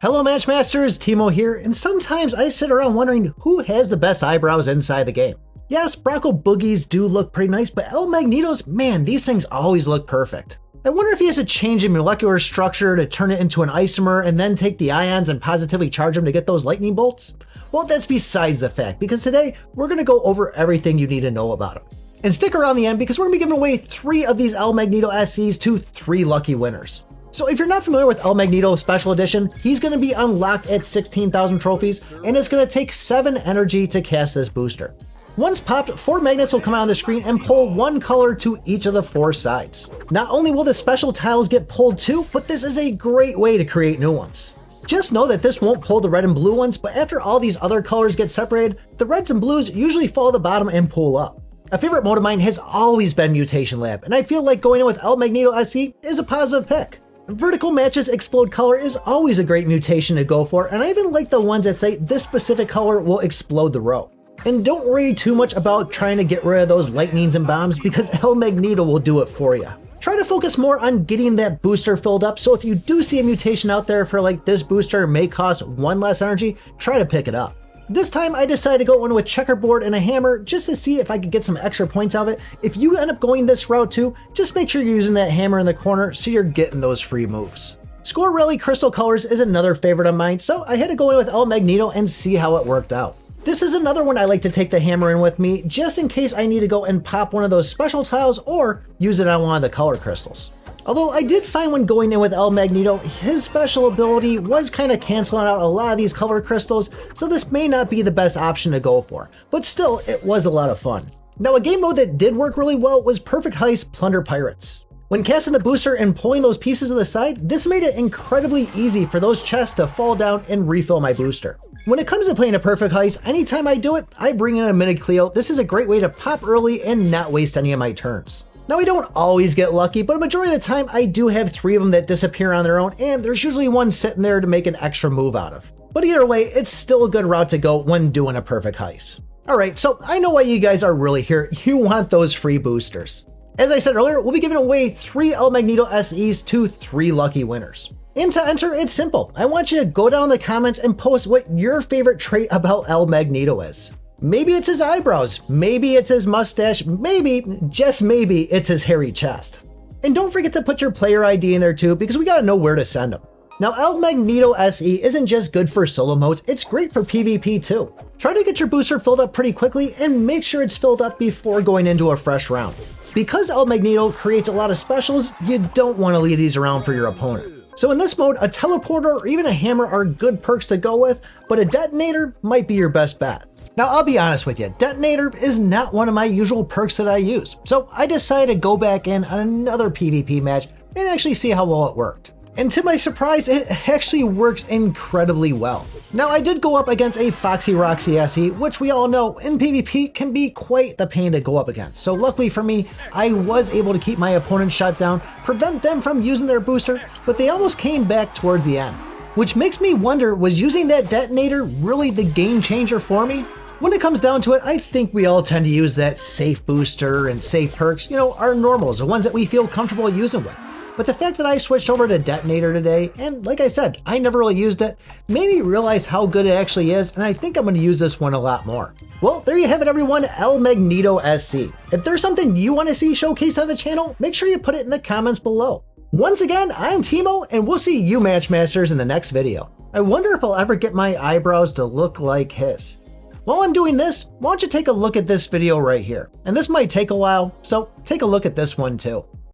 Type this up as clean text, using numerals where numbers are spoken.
Hello Matchmasters, Timo here, and sometimes I sit around wondering who has the best eyebrows inside the game. Yes, Bronco Boogie's do look pretty nice, but El Magneto's, man, these things always look perfect. I wonder if he has to change in molecular structure to turn it into an isomer and then take the ions and positively charge them to get those lightning bolts? Well, that's besides the fact, because today we're going to go over everything you need to know about him. And stick around the end because we're going to be giving away 3 of these El Magneto SEs to 3 lucky winners. So if you're not familiar with El Magneto Special Edition, he's going to be unlocked at 16,000 trophies, and it's going to take 7 energy to cast this booster. Once popped, 4 magnets will come out on the screen and pull 1 color to each of the 4 sides. Not only will the special tiles get pulled too, but this is a great way to create new ones. Just know that this won't pull the red and blue ones, but after all these other colors get separated, the reds and blues usually fall at the bottom and pull up. A favorite mode of mine has always been Mutation Lab, and I feel like going in with El Magneto SE is a positive pick. Vertical matches explode color is always a great mutation to go for, and I even like the ones that say this specific color will explode the row. And don't worry too much about trying to get rid of those lightnings and bombs because El Magneto will do it for you. Try to focus more on getting that booster filled up, so if you do see a mutation out there for like this booster may cost 1 less energy, try to pick it up. This time I decided to go in with checkerboard and a hammer just to see if I could get some extra points out of it. If you end up going this route too, just make sure you're using that hammer in the corner so you're getting those free moves. Score Rally Crystal Colors is another favorite of mine, so I had to go in with El Magneto and see how it worked out. This is another one I like to take the hammer in with me just in case I need to go and pop one of those special tiles or use it on one of the color crystals. Although I did find when going in with El Magneto, his special ability was kind of canceling out a lot of these color crystals, so this may not be the best option to go for, but still, it was a lot of fun. Now, a game mode that did work really well was Perfect Heist Plunder Pirates. When casting the booster and pulling those pieces to the side, this made it incredibly easy for those chests to fall down and refill my booster. When it comes to playing a Perfect Heist, anytime I do it, I bring in a Mini Cleo. This is a great way to pop early and not waste any of my turns. Now, I don't always get lucky, but a majority of the time I do have 3 of them that disappear on their own, and there's usually one sitting there to make an extra move out of. But either way, it's still a good route to go when doing a Perfect Heist. Alright, so I know why you guys are really here. You want those free boosters. As I said earlier, we'll be giving away 3 El Magneto SEs to 3 lucky winners. And to enter, it's simple. I want you to go down in the comments and post what your favorite trait about El Magneto is. Maybe it's his eyebrows, maybe it's his mustache, maybe, just maybe, it's his hairy chest. And don't forget to put your player ID in there too, because we gotta know where to send them. Now, El Magneto SE isn't just good for solo modes, it's great for PvP too. Try to get your booster filled up pretty quickly and make sure it's filled up before going into a fresh round. Because El Magneto creates a lot of specials, you don't want to leave these around for your opponent. So in this mode, a teleporter or even a hammer are good perks to go with, but a detonator might be your best bet. Now, I'll be honest with you, detonator is not one of my usual perks that I use, so I decided to go back in on another PvP match and actually see how well it worked. And to my surprise, it actually works incredibly well. Now, I did go up against a Foxy Roxy SE, which we all know in PvP can be quite the pain to go up against. So luckily for me, I was able to keep my opponent shut down, prevent them from using their booster, but they almost came back towards the end. Which makes me wonder, was using that detonator really the game changer for me? When it comes down to it, I think we all tend to use that safe booster and safe perks, you know, our normals, the ones that we feel comfortable using with. But the fact that I switched over to Detonator today, and like I said, I never really used it, made me realize how good it actually is, and I think I'm going to use this one a lot more. Well, there you have it everyone, El Magneto SE. If there's something you want to see showcased on the channel, make sure you put it in the comments below. Once again, I'm Timo, and we'll see you Matchmasters in the next video. I wonder if I'll ever get my eyebrows to look like his. While I'm doing this, why don't you take a look at this video right here? And this might take a while, so take a look at this one too.